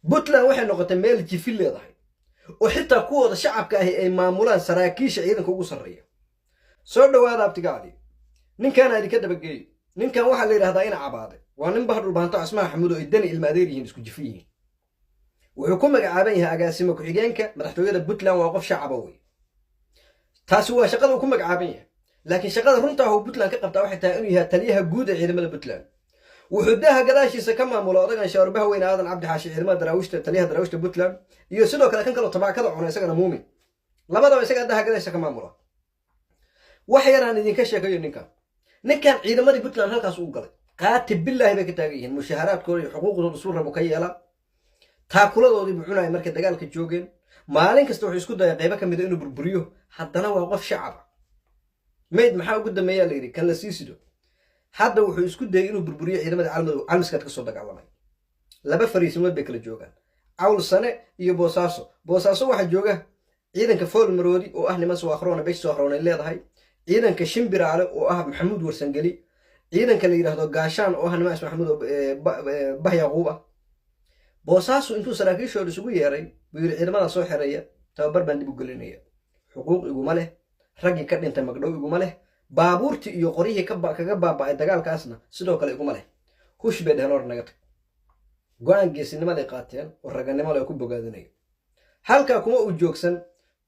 puntland waxay noqotay meel jifil leedahay oo xitaa kuwooda shacabka ahi ay maamulaan saraakiisha ciidanka ugu sarreeya soo dhawaada abtigaali ninkan idinka dabageeyo ninkan waxaa la yidhahdaa ina cabaade waa nin bahadhul baanto asmaa xamuud oo ay dani ilma adeer yihiin isku jifi yihiin wuxuu ku magacaaban yahay agaasimo ku-xigeenka madaxtooyada puntland waa qof shacaba wey taasi waa shaqada uu ku magacaaban yahay laakiin shaqada runta ah uu puntland ka qabtaa waxay tahay inuu yahay taliyaha guud ee ciidamada puntland wuxuu daha gadaashiisa ka maamula odagan shaarbaha weyne aadan cabdi xaashi ciidamada daraawiishta taliyaha daraawiishta puntland iyo sidoo kale kan kaloo tabaakada cuna isagana muumin labadaba isagaa daha gadaashiisa ka maamula wax yaraan idinka sheekayo ninkan ciidamadii puntland halkaas uu galay qaati billaahi bay ka taagan yihiin mushaharaadkooda iyo xuquuqdooda isu rabo ka yeela taakuladoodii buu cunaya markay dagaalka joogeen maalin kasta wuxuu isku daya qaybo ka mida inuu burburiyo haddana waa qof shacaba mayd maxaa ugu dambeeyaa la yidhi kan la sii sido hadda wuxuu isku dayay inuu burburiyo ciidamada calmiskaad kasoo dagaalamay laba fariisimood bay kala joogaan cawl sane iyo boosaaso waxaa jooga ciidanka fool maroodi oo ah niman soo akhroona besh soo akhroonay leedahay ciidanka shimbiraale oo ah maxamuud warsangeli ciidanka la yidhaahdo gaashaan oo ah niman isma maxamuud bahyaquub ah boosaasu intuu saraakiishooda isugu yeeray buu yidhi ciidamada soo xereeya tababar baan dib u gelinaya xuquuq iguma leh raggii ka dhintay magdhow iguma leh baabuurtii iyo qoryihii kaga baaba'ay dagaalkaasna sidoo kale iguma leh hush bay dheheen hor naga tag go-aan geesinimaday qaateen oo raganimo le ku bogaadinaya halkaa kuma uu joogsan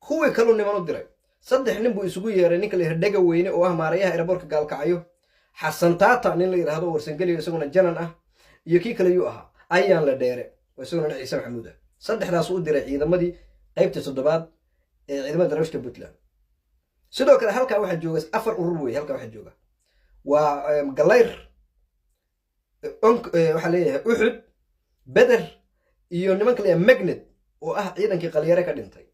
kuwii kaluu niman u diray 3 nin buu isugu yeeray ninka la yidhahdo dhega weyne oo ah maarayaha eraboorka gaalkacyo xasan taata nin la yidhaahdo warsangeliyo isaguna janan ah iyo kii kale yuu ahaa ayaan la dheere oo isaguna ciise maxamuud ah 3daas u diray ciidamadii qaybta 7aad ee ciidamada daraawiishta puntland sidoo kale halkaa waxaa jooga 4 urur wey halkaa waxaa jooga waa galayr waxaa leeyahay uxud beder iyo nimanka leeyahay magnet oo ah ciidankii qalyare ka dhintay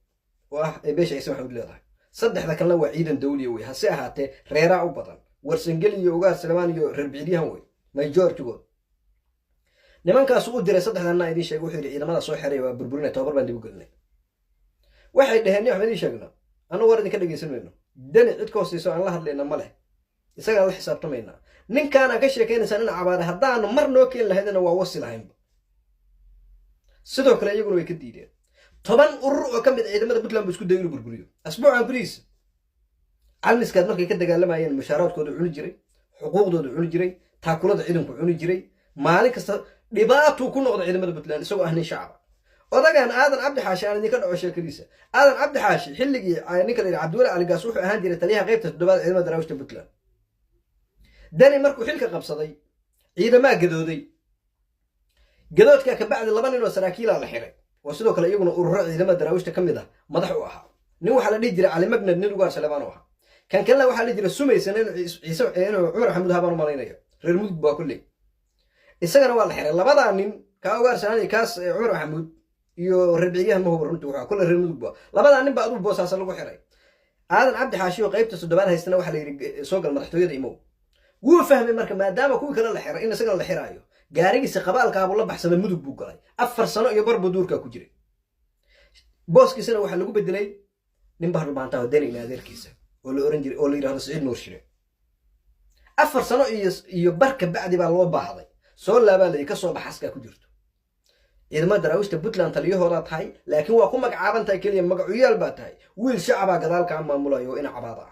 oo ah beesha ciise maxamuud leedahay 3da kalena waa ciidan dawliya wey hase ahaatee reeraa u badan warsangeli iyo ugaar salmaan iyo reer biciidyahan wey majortigood nimankaas u diray 3dana idin sheegay wuxuu yidhi ciidamada soo xeray waa burburinay tababar baan dib u gelinay waxay dhaheen ni waxaan idin sheegnaa anuu war idinka dhegaysan mayno dani cid ka hooseyso aan la hadlayna ma leh isagaan la xisaabtamaynaa ninkaana ka sheekaynaysaa nin cabaada haddaanu mar noo keeni lahaydna waa wasi lahaynba sidoo kale iyaguna way ka diideen 10 urur oo ka mid ciidamada puntland buu isku dayay inuu burburiyo asbuucan gudihiisa calmiskaad markay ka dagaalamayeen mushaaraadkooda cuni jiray xuquuqdooda cuni jiray taakulada ciidanku cuni jiray maalin kasta dhibaatuu ku noqda ciidamada puntland isagoo ah nin shacaba odagan aadan cabdi xaashi aan idinka dhaco sheekadiisa aadan cabdi xaashi xilligii ninka la yidhi cabdiwali caligaas wuxuu ahaan jiray taliyaha qaybta 7aad ciidamada daraawiishta puntland dani markuu xilka qabsaday ciidamaa gadooday gadoodka ka bacdi 2 nin oo saraakiila la xiray oo sidoo kale iyaguna ururo ciidamada daraawiishta ka mid ah madax u ahaa nin waxaa la dhihi jiray cali magnad nin ugaar salebaan u ahaa kan kalena waxaa la jiray sumaysan inuu cumar xamuud habaan u malaynayo reer mudug baa kulley isagana waa la xiray labadaa nin kaa ugaar salebaan iyo kaas cumar xamuud iyo reer biciidyahan ma hubo runtii waxaa kulle reer mudug baa labadaa nin baa aduu boosaasa lagu xiray aadan cabdi xaashi oo qaybta 7aad haystana waxaa la yidhi soo gal madaxtooyada imow wuu fahmay marka maadaama kuwii kale la xiray in isagana la xiraayo gaarigiisa qabaalkaabuu la baxsamay mudug buu galay 4 sano iyo barbu duurkaa ku jiray booskiisana waxaa lagu bedelay nin bahar baantaa dani ina adeerkiisa oo la oran jiray oo la yidhaahdo Saciid Nuur Shire 4 sano iyo barka bacdi baa loo baahday soo laabaalay ka soo baxaska ku jirto ciidamada daraawiishta puntland taliyahooda tahay laakiin waa ku magacaaban tahay kaliya magacuyaal baa tahay wiil shacaba gadaalka maamulayo ina cabaada